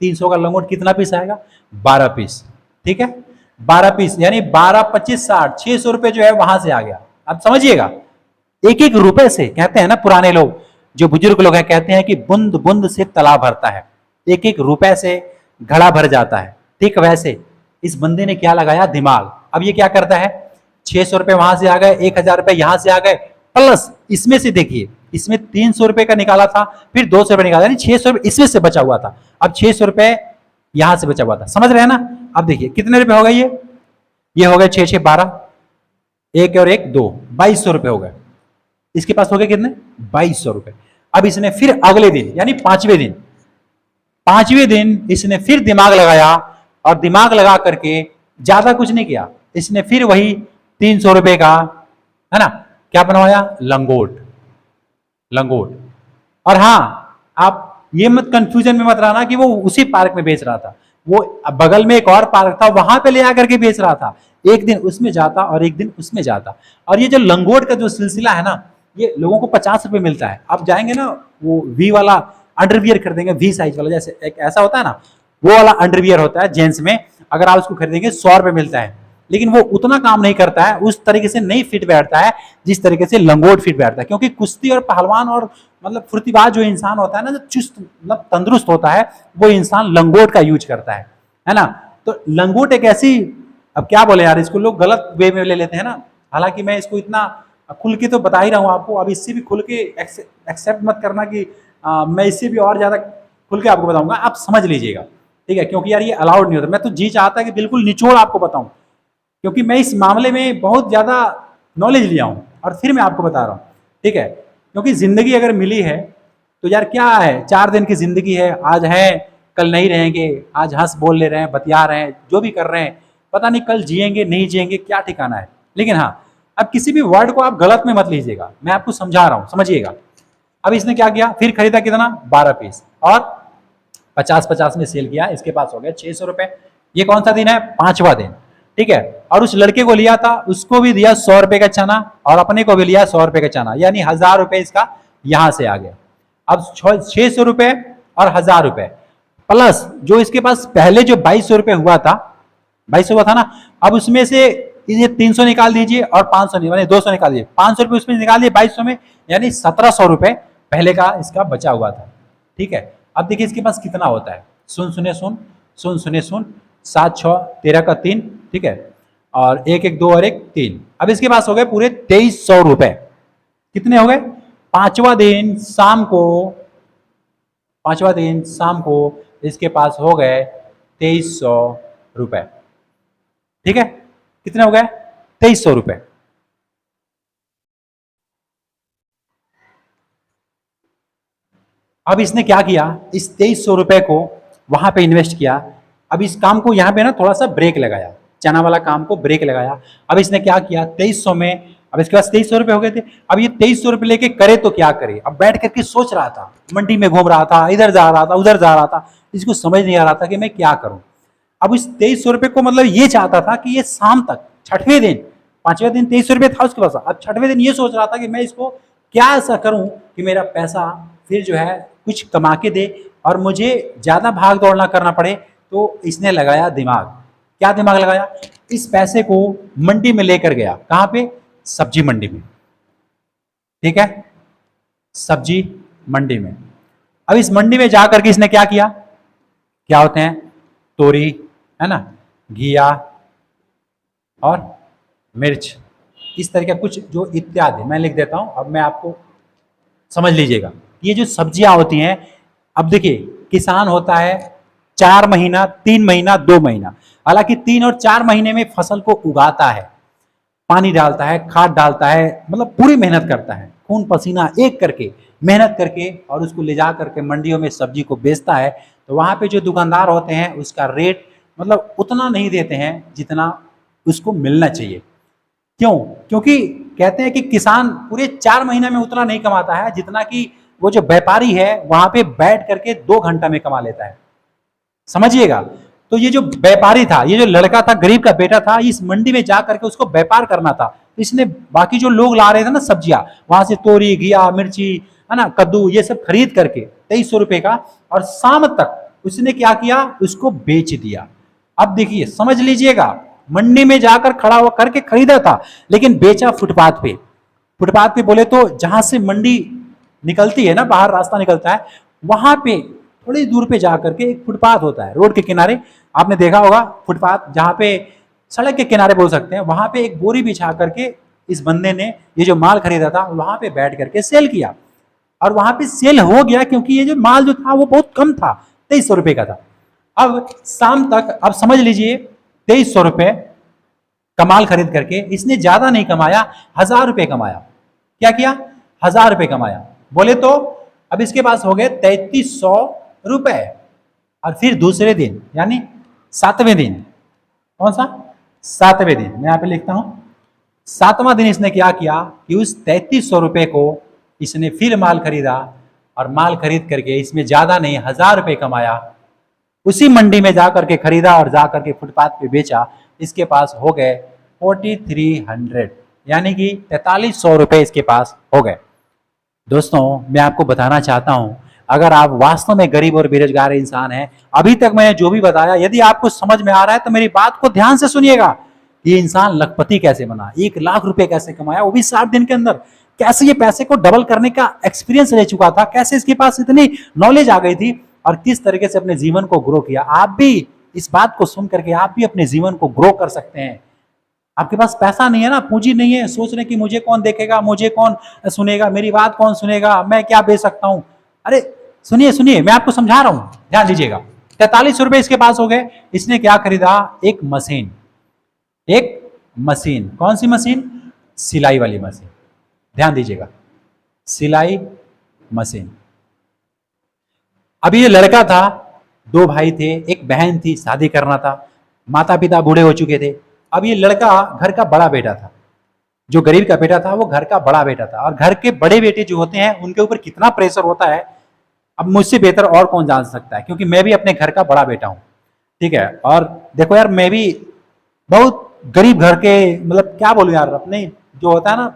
300 का लंगोट कितना पीस आएगा, 12 पीस, ठीक है, 12 पीस यानी 12 25 60 600 रुपए जो है वहां से आ गया। अब समझिएगा, एक एक रुपए से, कहते हैं ना पुराने लोग, जो बुजुर्ग लोग हैं, कहते हैं कि बूंद बूंद से तालाब भरता है, एक एक रुपए से घड़ा भर जाता है। ठीक वैसे इस बंदे ने क्या लगाया, दिमाग। अब ये क्या करता है, 600 रुपए वहां से आ गए, 1000 रुपए यहां से आ गए, प्लस इसमें से देखिए, इसमें 300 रुपए का निकाला था, फिर 200 रुपए निकाला, यानी 600 रुपए इसमें से बचा हुआ था। अब 600 रुपए यहां से बचा हुआ था, समझ रहे हैं ना। अब देखिए कितने रुपए हो गए, ये हो गए 6 6 12, एक और एक 2, 2200 रुपए हो गए। इसके पास हो गए कितने, 2200 रुपए। अब इसने फिर अगले दिन यानी पांचवें दिन इसने फिर दिमाग लगाया, और दिमाग लगा करके ज्यादा कुछ नहीं किया, इसने फिर वही 300 रुपए का, है ना, क्या बनवाया, लंगोट। और हाँ, आप ये मत कंफ्यूजन में मत रहना कि वो उसी पार्क में बेच रहा था, वो बगल में एक और पार्क था, वहां पे ले आकर के बेच रहा था। एक दिन उसमें जाता और एक दिन उसमें जाता। और ये जो लंगोट का जो सिलसिला है ना, ये लोगों को 50 रुपए मिलता है। आप जाएंगे ना, वो वी वाला अंडरवियर खरीदेंगे, वी साइज वाला, जैसे एक ऐसा होता है ना, वो वाला अंडरवियर होता है जेंट्स में, अगर आप उसको खरीदेंगे 100 रुपए मिलता है। लेकिन वो उतना काम नहीं करता है, उस तरीके से नहीं फिट बैठता है जिस तरीके से लंगोट फिट बैठता है। क्योंकि कुश्ती और पहलवान और मतलब फुर्तीबाज जो इंसान होता है ना, जो चुस्त मतलब तंदुरुस्त होता है, वो इंसान लंगोट का यूज करता है ना। तो लंगोट एक ऐसी, अब क्या बोले यार, इसको लोग गलत वे में ले लेते हैं ना। हालांकि मैं इसको इतना खुल के तो बता ही रहा हूँ आपको, अब इससे भी खुल के एक्सेप्ट मत करना कि मैं इससे भी और ज्यादा खुल के आपको बताऊंगा, आप समझ लीजिएगा, ठीक है। क्योंकि यार ये अलाउड नहीं होता, मैं तो जी चाहता कि बिल्कुल निचोड़ आपको बताऊं, क्योंकि मैं इस मामले में बहुत ज्यादा नॉलेज लिया हूं और फिर मैं आपको बता रहा हूं, ठीक है। क्योंकि जिंदगी अगर मिली है तो यार क्या है, 4 दिन की जिंदगी है, आज है कल नहीं रहेंगे, आज हंस बोल ले रहे हैं, बतिया रहे हैं, जो भी कर रहे हैं, पता नहीं कल जिएंगे नहीं जिएंगे, क्या ठिकाना है। लेकिन हाँ, अब किसी भी वर्ड को आप गलत में मत लीजिएगा, मैं आपको समझा रहा हूं, समझिएगा। अब इसने क्या किया, फिर खरीदा कितना, 12 पीस, और 50-50 में सेल किया। इसके पास हो गया 600 रुपए। ये कौन सा दिन है, 5वां दिन, ठीक है। और उस लड़के को लिया था, उसको भी दिया 100 रुपए का चना, और अपने को भी लिया 100 रुपए का चना, यानी 1000 रुपए इसका यहां से आ गया। अब 600 रुपए और 1000 रुपए प्लस जो इसके पास पहले जो 2200 रुपए हुआ था, 2200 हुआ था ना, अब उसमें से ये 300 निकाल दीजिए और 500 यानी 200 निकाल दीजिए, 500 रुपए उसमें निकाल दिए 2200 में, यानी 1700 रुपए पहले का इसका बचा हुआ था, ठीक है। अब देखिए इसके पास कितना होता है, सुन सुने सुन, 7 6 13 का 3, ठीक है, और 1 1 2 और 1 3। अब इसके पास हो गए पूरे 2300 रुपए। कितने हो गए, पांचवा दिन शाम को इसके पास हो गए 2300 रुपए, ठीक है। कितने हो गए, 2300 रुपए। अब इसने क्या किया, इस 2300 रुपए को वहां पे इन्वेस्ट किया। अब इस काम को यहां पे ना थोड़ा सा ब्रेक लगाया, चना वाला काम को ब्रेक लगाया। अब इसने क्या किया, 2300 में, अब इसके पास 2300 रुपए हो गए थे। अब ये 2300 रुपए लेके करे तो क्या करे, अब बैठ करके सोच रहा था, मंडी में घूम रहा था, इधर जा रहा था उधर जा रहा था, इसको समझ नहीं आ रहा था कि मैं क्या करूं। अब इस 2300 रुपए को मतलब ये चाहता था कि ये शाम तक, 6वें दिन, 5वें दिन 2300 रुपए था उसके पास, अब 6वें दिन ये सोच रहा था कि मैं इसको क्या ऐसा करूं कि मेरा पैसा फिर जो है कुछ कमा के दे और मुझे ज्यादा भाग दौड़ ना करना पड़े। तो इसने लगाया दिमाग। क्या दिमाग लगाया, इस पैसे को मंडी में लेकर गया, कहां पे, सब्जी मंडी में, ठीक है, सब्जी मंडी में। अब इस मंडी में जाकर के इसने क्या किया, क्या होते हैं, तोरी, है ना, घिया और मिर्च, इस तरह का कुछ जो इत्यादि मैं लिख देता हूं, अब मैं आपको समझ लीजिएगा। ये जो सब्जियां होती हैं, अब देखिए किसान होता है 4 महीना, 3 महीना, 2 महीना, हालांकि 3 और 4 महीने में फसल को उगाता है, पानी डालता है, खाद डालता है, मतलब पूरी मेहनत करता है, खून पसीना एक करके मेहनत करके, और उसको ले जा करके मंडियों में सब्जी को बेचता है। तो वहां पे जो दुकानदार होते हैं उसका रेट मतलब उतना नहीं देते हैं जितना उसको मिलना चाहिए। क्यों, क्योंकि कहते हैं कि किसान पूरे 4 महीने में उतना नहीं कमाता है जितना कि वो जो व्यापारी है वहां पे बैठ करके 2 घंटा में कमा लेता है, समझिएगा। तो ये जो व्यापारी था, ये जो लड़का था, गरीब का बेटा था, इस मंडी में जा करके उसको व्यापार करना था। तो इसने बाकी जो लोग ला रहे थे ना सब्जियां, वहां से तोरी, घिया, मिर्ची, है ना, कद्दू, ये सब खरीद करके 2300 रुपए का, और शाम तक उसने क्या किया, उसको बेच दिया। अब देखिए समझ लीजिएगा, मंडी में जाकर खड़ा हुआ करके खरीदा था, लेकिन बेचा फुटपाथ पे। फुटपाथ पे बोले तो जहां से मंडी निकलती है ना, बाहर रास्ता निकलता है, वहां पे थोड़ी दूर पे जाकर के एक फुटपाथ होता है रोड के किनारे। आपने देखा होगा फुटपाथ, जहां पे सड़क के किनारे बोल सकते हैं, वहां पे एक बोरी बिछा करके इस बंदे ने ये जो माल खरीदा था वहां पे बैठ करके सेल किया। और वहां पे सेल हो गया क्योंकि ये जो माल जो था वो बहुत कम था, 2300 रुपए का था। अब शाम तक, अब समझ लीजिए 2300 रुपए का माल खरीद करके इसने ज्यादा नहीं कमाया, 1000 रुपए कमाया। क्या किया? 1000 रुपए कमाया। बोले तो अब इसके पास हो गए 3300 रुपए। और फिर दूसरे दिन यानी 7वें दिन, कौन सा? 7वें दिन, मैं यहां पे लिखता हूं। 7वां दिन इसने क्या किया कि उस 3300 रुपए को इसने फिर माल खरीदा, और माल खरीद करके इसमें ज्यादा नहीं 1000 रुपए कमाया। उसी मंडी में जाकर के खरीदा और जाकर के फुटपाथ पे बेचा। इसके पास हो गए 4300, यानी कि 4300 रुपए इसके पास हो गए। दोस्तों, मैं आपको बताना चाहता हूं, अगर आप वास्तव में गरीब और बेरोजगार इंसान हैं, अभी तक मैंने जो भी बताया यदि आपको समझ में आ रहा है तो मेरी बात को ध्यान से सुनिएगा। ये इंसान लखपति कैसे बना, 1 लाख रुपए कैसे कमाया, वो भी 60 दिन के अंदर। कैसे ये पैसे को डबल करने का एक्सपीरियंस ले चुका था, कैसे इसके पास इतनी नॉलेज आ गई थी, और किस तरीके से अपने जीवन को ग्रो किया। आप भी इस बात को सुन करके आप भी अपने जीवन को ग्रो कर सकते हैं। आपके पास पैसा नहीं है ना, पूंजी नहीं है, सोच रहे कि मुझे कौन देखेगा, मुझे कौन सुनेगा, मेरी बात कौन सुनेगा, मैं क्या बेच सकता हूं। अरे सुनिए सुनिए, मैं आपको समझा रहा हूं, ध्यान दीजिएगा। 4300 रुपए इसके पास हो गए। इसने क्या खरीदा? एक मशीन। एक मशीन, कौन सी मशीन? सिलाई वाली मशीन। ध्यान दीजिएगा, सिलाई मशीन। अभी ये लड़का था, 2 भाई थे, एक बहन थी, शादी करना था, माता पिता बूढ़े हो चुके थे। अब ये लड़का घर का बड़ा बेटा था, जो गरीब का बेटा था वो घर का बड़ा बेटा था। और घर के बड़े बेटे जो होते हैं उनके ऊपर कितना प्रेशर होता है, अब मुझसे बेहतर और कौन जान सकता है, क्योंकि मैं भी अपने घर का बड़ा बेटा हूं, ठीक है। और देखो यार, मैं भी बहुत गरीब घर के, मतलब क्या बोलूं यार, अपने जो होता है ना,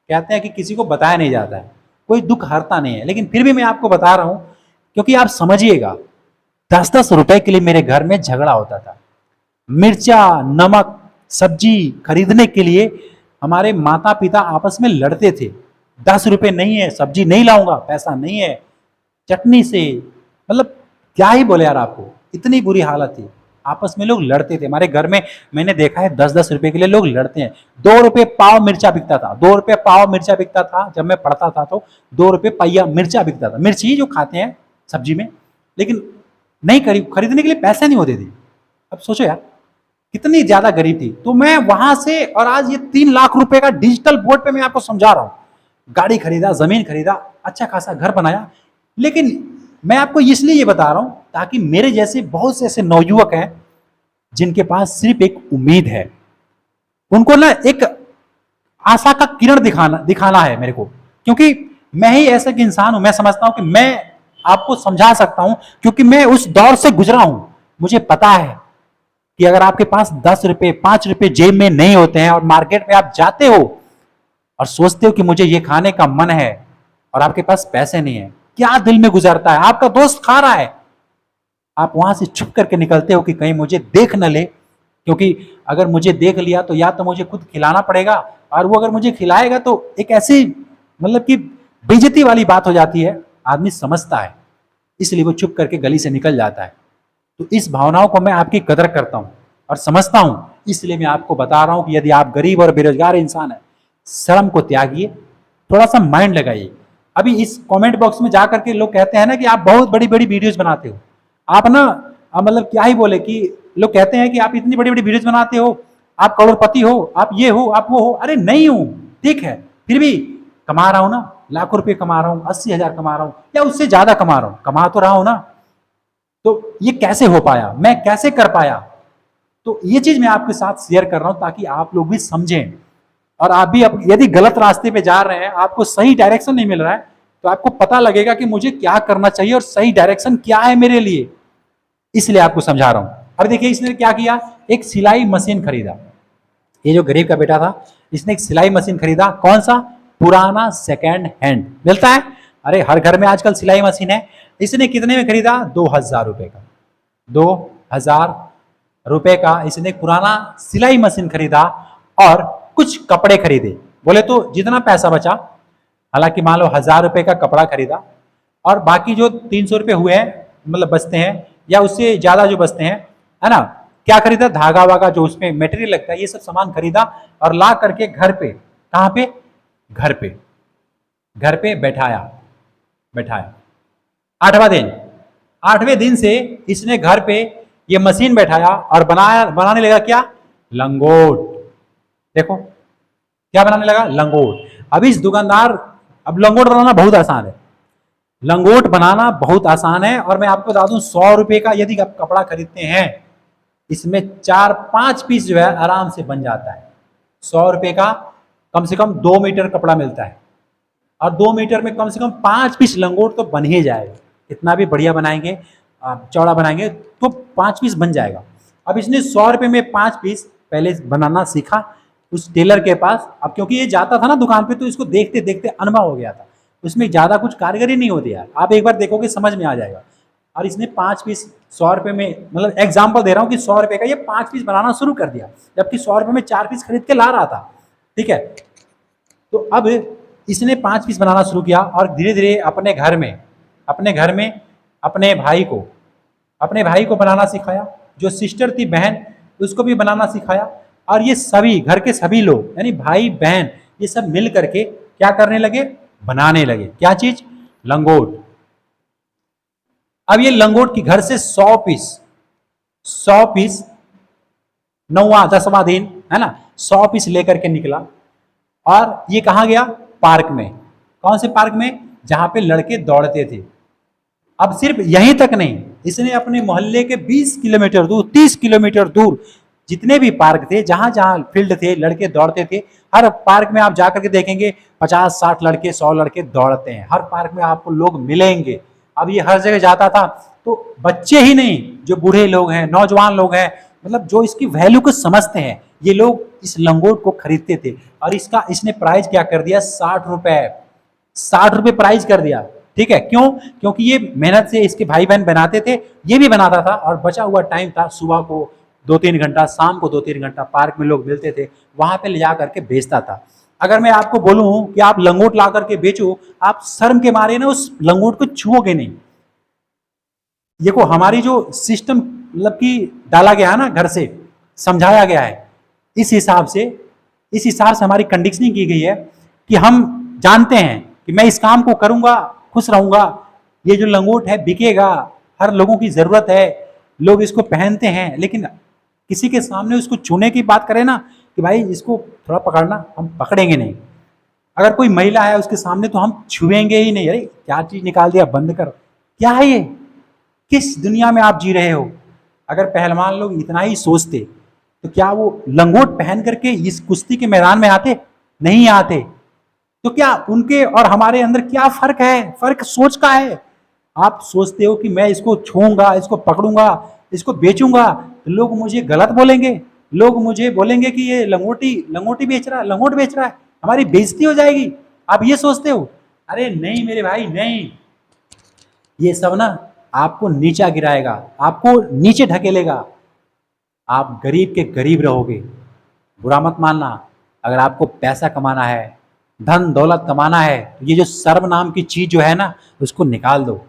कहते हैं कि किसी को बताया नहीं जाता है, कोई दुख हरता नहीं है, लेकिन फिर भी मैं आपको बता रहा हूं क्योंकि आप समझिएगा। 10-10 रुपए के लिए मेरे घर में झगड़ा होता था। मिर्चा, नमक, सब्जी खरीदने के लिए हमारे माता पिता आपस में लड़ते थे। 10 रुपए नहीं है, सब्जी नहीं लाऊंगा, पैसा नहीं है, चटनी से, मतलब क्या ही बोले यार आपको, इतनी बुरी हालत थी। आपस में लोग लड़ते थे हमारे घर में। मैंने देखा है 10-10 रुपए के लिए लोग लड़ते हैं। 2 रुपए पाव मिर्चा बिकता था, 2 रुपए पाव मिर्चा बिकता था जब मैं पढ़ता था, तो 2 रुपए पहिया मिर्चा बिकता था, मिर्ची जो खाते हैं सब्जी में, लेकिन नहीं खरीदने के लिए पैसे नहीं होते थे। अब सोचो यार कितनी ज्यादा गरीब थी। तो मैं वहां से, और आज ये 3 लाख रुपए का डिजिटल बोर्ड पे मैं आपको समझा रहा हूं। गाड़ी खरीदा, जमीन खरीदा, अच्छा खासा घर बनाया। लेकिन मैं आपको इसलिए ये बता रहा हूं ताकि मेरे जैसे बहुत से ऐसे नवयुवक हैं जिनके पास सिर्फ एक उम्मीद है, उनको ना एक आशा का किरण दिखाना है मेरे को। क्योंकि मैं ही ऐसा एक इंसान हूं, मैं समझता हूं कि मैं आपको समझा सकता हूं, क्योंकि मैं उस दौर से गुजरा हूं। मुझे पता है कि अगर आपके पास 10 रुपए 5 रुपए जेब में नहीं होते हैं और मार्केट में आप जाते हो और सोचते हो कि मुझे ये खाने का मन है, और आपके पास पैसे नहीं है, क्या दिल में गुजरता है? आपका दोस्त खा रहा है, आप वहां से छुप करके निकलते हो कि कहीं मुझे देख न ले, क्योंकि अगर मुझे देख लिया तो या तो मुझे खुद खिलाना पड़ेगा, और वो अगर मुझे खिलाएगा तो एक ऐसी, मतलब कि बेइज्जती वाली बात हो जाती है। आदमी समझता है, इसलिए वो चुप करके गली से निकल जाता है। तो इस भावनाओं को मैं आपकी कदर करता हूं और समझता हूं, इसलिए मैं आपको बता रहा हूं कि यदि आप गरीब और बेरोजगार इंसान हैं, शर्म को त्यागिए, थोड़ा सा माइंड लगाइए। अभी इस कमेंट बॉक्स में जाकर के लोग कहते हैं ना कि आप बहुत बड़ी बड़ी वीडियोस बनाते हो, आप ना मतलब क्या ही बोले, कि लोग कहते हैं कि आप इतनी बड़ी बड़ी वीडियोस बनाते हो, आप करोड़पति हो, आप ये हो, आप वो हो। अरे नहीं हूं, ठीक है, फिर भी कमा रहा हूं ना, लाखों रुपए कमा रहा हूं, 80,000 कमा रहा हूं, या उससे ज्यादा कमा रहा हूं, कमा तो रहा हूं ना। तो ये कैसे हो पाया, मैं कैसे कर पाया? तो ये चीज मैं आपके साथ शेयर कर रहा हूं ताकि आप लोग भी समझें, और आप भी यदि गलत रास्ते पे जा रहे हैं, आपको सही डायरेक्शन नहीं मिल रहा है, तो आपको पता लगेगा कि मुझे क्या करना चाहिए और सही डायरेक्शन क्या है मेरे लिए। इसलिए आपको समझा रहा हूं। अब देखिए इसने क्या किया, एक सिलाई मशीन खरीदा। ये जो गरीब का बेटा था, इसने एक सिलाई मशीन खरीदा। कौन सा? पुराना सेकेंड हैंड मिलता है, अरे हर घर में आजकल सिलाई मशीन है। इसने कितने में खरीदा? 2000 रुपए का। 2000 रुपए का इसने एक पुराना सिलाई मशीन खरीदा और कुछ कपड़े खरीदे। बोले तो जितना पैसा बचा, हालांकि मान लो 1000 रुपए का कपड़ा खरीदा और बाकी जो 300 रुपए हुए हैं, मतलब बचते हैं या उससे ज्यादा जो बचते हैं, है ना, क्या खरीदा, धागा वागा जो उसमें मेटेरियल लगता है, ये सब सामान खरीदा और ला करके घर पे, कहां पे, घर पे बैठाया। आठवें दिन से इसने घर पे ये मशीन बैठाया और बनाने लगा क्या, लंगोट। देखो क्या बनाने लगा, लंगोट। अब इस दुकानदार, अब लंगोट बनाना बहुत आसान है, लंगोट बनाना बहुत आसान है। और मैं आपको बता दूं, 100 रुपए का यदि आप कपड़ा खरीदते हैं, इसमें 4-5 पीस जो है आराम से बन जाता है। 100 रुपए का कम से कम 2 मीटर कपड़ा मिलता है और 2 मीटर में कम से कम 5 पीस लंगोट तो बन ही जाएगा। इतना भी बढ़िया बनाएंगे, चौड़ा बनाएंगे तो 5 पीस बन जाएगा। अब इसने 100 रुपए में 5 पीस पहले बनाना सीखा उस टेलर के पास। अब क्योंकि ये जाता था ना दुकान पे, तो इसको देखते देखते अनुभव हो गया था, उसमें ज्यादा कुछ कारीगरी नहीं होती यार, आप एक बार देखोगे समझ में आ जाएगा। और इसने 5 पीस 100 रुपए में, मतलब एग्जाम्पल दे रहा हूँ कि 100 रुपए का ये 5 पीस बनाना शुरू कर दिया, जबकि 100 रुपए में 4 पीस खरीद के ला रहा था। ठीक है, तो अब इसने 5 पीस बनाना शुरू किया और धीरे धीरे अपने घर में अपने भाई को बनाना सिखाया, जो सिस्टर थी बहन उसको भी बनाना सिखाया। और ये सभी घर के सभी लोग यानी भाई बहन ये सब मिल करके क्या करने लगे, बनाने लगे। क्या चीज, लंगोट। अब ये लंगोट की घर से 100 पीस 9वां 10वां दिन, है ना, 100 पीस लेकर के निकला और ये कहां गया, पार्क में। कौन से पार्क में, जहां पे लड़के दौड़ते थे। अब सिर्फ यहीं तक नहीं, इसने अपने मोहल्ले के 20 किलोमीटर दूर, 30 किलोमीटर दूर जितने भी पार्क थे, जहां जहां फील्ड थे, लड़के दौड़ते थे, हर पार्क में आप जाकर के देखेंगे 50-60 लड़के 100 लड़के दौड़ते हैं। हर पार्क में आपको लोग मिलेंगे। अब ये हर जगह जाता था, तो बच्चे ही नहीं, जो बूढ़े लोग हैं, नौजवान लोग हैं, मतलब जो इसकी वैल्यू को समझते हैं, ये लोग इस लंगोट को खरीदते थे। और इसने प्राइस क्या कर दिया, 60 रुपए प्राइस कर दिया। ठीक है, क्यों, क्योंकि ये मेहनत से इसके भाई बहन बनाते थे, ये भी बनाता था और बचा हुआ टाइम था, सुबह को 2-3 घंटा, शाम को 2-3 घंटा पार्क में लोग मिलते थे, वहां पे ले जा करके बेचता था। अगर मैं आपको बोलूं कि आप लंगोट ला करके बेचो, आप शर्म के मारे ना उस लंगोट को छुओगे नहीं। देखो हमारी जो सिस्टम मतलब कि डाला गया है ना, घर से समझाया गया है, इस हिसाब से हमारी कंडीशनिंग की गई है कि हम जानते हैं कि मैं इस काम को करूंगा, खुश रहूंगा, ये जो लंगोट है बिकेगा, हर लोगों की जरूरत है, लोग इसको पहनते हैं। लेकिन किसी के सामने उसको छूने की बात करें ना कि भाई इसको थोड़ा पकड़ना, हम पकड़ेंगे नहीं। अगर कोई महिला है उसके सामने तो हम छुएंगे ही नहीं। अरे क्या चीज निकाल दिया, बंद कर, क्या है ये, किस दुनिया में आप जी रहे हो। अगर पहलवान लोग इतना ही सोचते तो क्या वो लंगोट पहन करके इस कुश्ती के मैदान में आते, नहीं आते। तो क्या उनके और हमारे अंदर क्या फर्क है, फर्क सोच का है। आप सोचते हो कि मैं इसको छूऊंगा, इसको पकड़ूंगा, इसको बेचूंगा तो लोग मुझे गलत बोलेंगे, लोग मुझे बोलेंगे कि ये लंगोटी बेच रहा है, लंगोट बेच रहा है, हमारी बेइज्जती हो जाएगी। आप ये सोचते हो। अरे नहीं मेरे भाई, नहीं, ये सब ना आपको नीचा गिराएगा, आपको नीचे ढकेलेगा, आप गरीब के गरीब रहोगे। बुरा मत मानना। अगर आपको पैसा कमाना है, धन दौलत कमाना है, तो ये जो शर्म नाम की चीज जो है ना, उसको निकाल दो।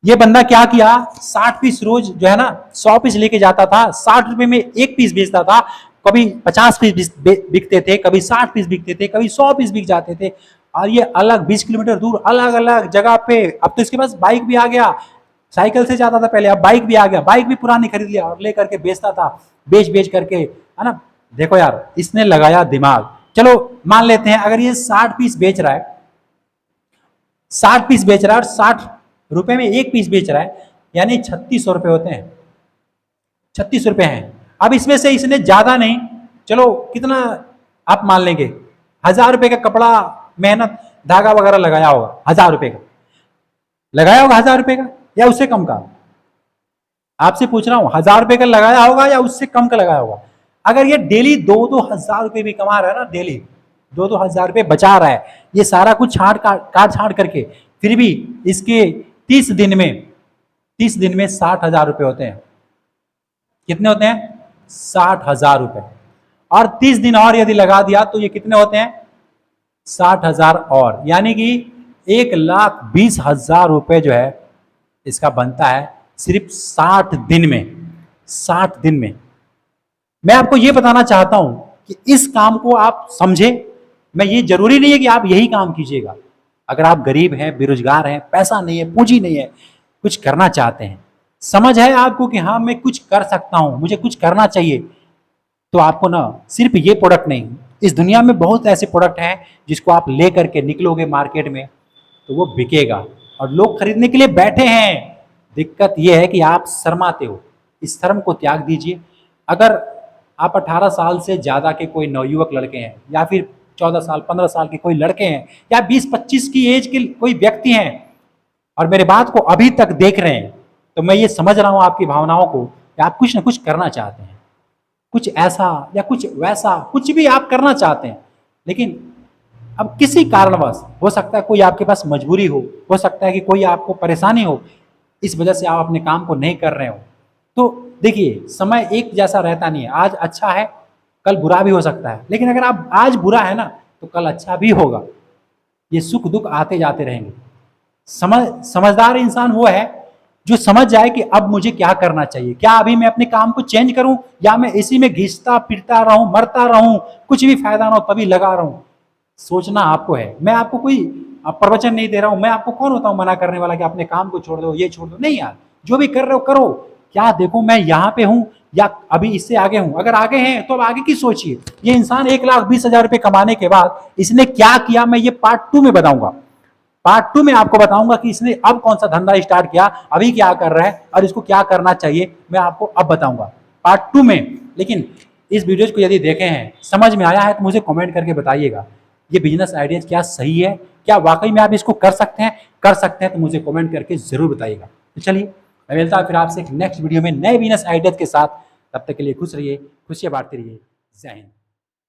ये बंदा क्या किया, 60 पीस रोज जो है ना, 100 पीस लेके जाता था, 60 रुपए में 1 पीस बेचता था। कभी 50 पीस बिकते थे, कभी 60 पीस बिकते थे, कभी 100 पीस बिक जाते थे। और ये अलग 20 किलोमीटर दूर अलग अलग जगह पे, अब तो इसके पास बाइक भी आ गया, साइकिल से जाता था पहले, अब बाइक भी आ गया, बाइक भी पुरानी खरीद लिया और लेकर के बेचता था, बेच करके, है ना। देखो यार, इसने लगाया दिमाग। चलो मान लेते हैं अगर ये 60 पीस बेच रहा है, 60 पीस बेच रहा है और 60 रुपए में 1 पीस बेच रहा है, यानी 3600 रुपए होते हैं, 36 रुपए हैं। अब इसमें से इसने ज्यादा नहीं, चलो कितना आप मान लेंगे, 1000 रुपए का कपड़ा, मेहनत, धागा वगैरह लगाया होगा, 1000 रुपए का लगाया होगा, 1000 रुपए का या उससे कम का। आपसे पूछ रहा हूं, 1000 रुपए का लगाया होगा या उससे कम का लगाया होगा। अगर ये डेली 2-2 हजार रुपए भी कमा रहा है ना, डेली 2-2 हजार रुपए बचा रहा है, ये सारा कुछ काट छाट करके, फिर भी इसके 30 दिन में 60,000 रुपए होते हैं। कितने होते हैं? 60,000 रुपए। और 30 दिन और यदि लगा दिया तो ये कितने होते हैं? 60,000 और, यानी कि 1,20,000 रुपए जो है इसका बनता है सिर्फ 60 दिन में। 60 दिन में। मैं आपको ये बताना चाहता हूं कि इस काम को आप समझे। मैं ये जरूरी नहीं है कि आप यही काम कीजिएगा। अगर आप गरीब हैं, बेरोजगार हैं, पैसा नहीं है, पूंजी नहीं है, कुछ करना चाहते हैं, समझ है आपको कि हाँ मैं कुछ कर सकता हूं, मुझे कुछ करना चाहिए, तो आपको ना सिर्फ ये प्रोडक्ट नहीं, इस दुनिया में बहुत ऐसे प्रोडक्ट हैं जिसको आप ले करके निकलोगे मार्केट में तो वो बिकेगा और लोग खरीदने के लिए बैठे हैं। दिक्कत ये है कि आप शर्माते हो। इस शर्म को त्याग दीजिए। अगर आप 18 साल से ज़्यादा के कोई नवयुवक लड़के हैं या फिर 14 साल 15 साल के कोई लड़के हैं या 20-25 की एज के कोई व्यक्ति हैं और मेरे बात को अभी तक देख रहे हैं, तो मैं ये समझ रहा हूँ आपकी भावनाओं को कि आप कुछ ना कुछ करना चाहते हैं, कुछ ऐसा या कुछ वैसा, कुछ भी आप करना चाहते हैं, लेकिन अब किसी कारणवश, हो सकता है कोई आपके पास मजबूरी हो सकता है कि कोई आपको परेशानी हो, इस वजह से आप अपने काम को नहीं कर रहे हो। तो देखिए, समय एक जैसा रहता नहीं है। आज अच्छा है, कल बुरा भी हो सकता है, लेकिन अगर आप आज बुरा है ना तो कल अच्छा भी होगा। ये सुख दुख आते जाते रहेंगे। समझदार इंसान वो है जो समझ जाए कि अब मुझे क्या करना चाहिए। क्या अभी मैं अपने काम को चेंज करूं या मैं इसी में घिसता फिरता रहूं, मरता रहूं, कुछ भी फायदा ना हो तभी लगा रहूं। सोचना आपको है। मैं आपको कोई प्रवचन नहीं दे रहा हूं। मैं आपको कौन होता हूं मना करने वाला कि अपने काम को छोड़ दो, ये छोड़ दो। नहीं यार, जो भी कर रहे हो करो। क्या देखो, मैं यहाँ पे हूं या अभी इससे आगे हूं। अगर आगे हैं तो अब आगे की सोचिए। ये इंसान 1,20,000 रुपए कमाने के बाद इसने क्या किया, मैं ये पार्ट 2 में बताऊंगा। पार्ट 2 में आपको बताऊंगा कि इसने अब कौन सा धंधा स्टार्ट किया, अभी क्या कर रहा है और इसको क्या करना चाहिए, मैं आपको अब बताऊंगा पार्ट 2 में। लेकिन इस वीडियो को यदि देखे हैं, समझ में आया है, तो मुझे कमेंट करके बताइएगा ये बिजनेस आइडियाज क्या सही है, क्या वाकई में आप इसको कर सकते हैं तो मुझे कमेंट करके जरूर बताइएगा। तो चलिए, मैं मिलता हूं फिर आपसे एक नेक्स्ट वीडियो में नए बिजनेस आइडियाज के साथ। तब तक के लिए खुश रहिए, खुशियां बांटते रहिए। जय हिंद।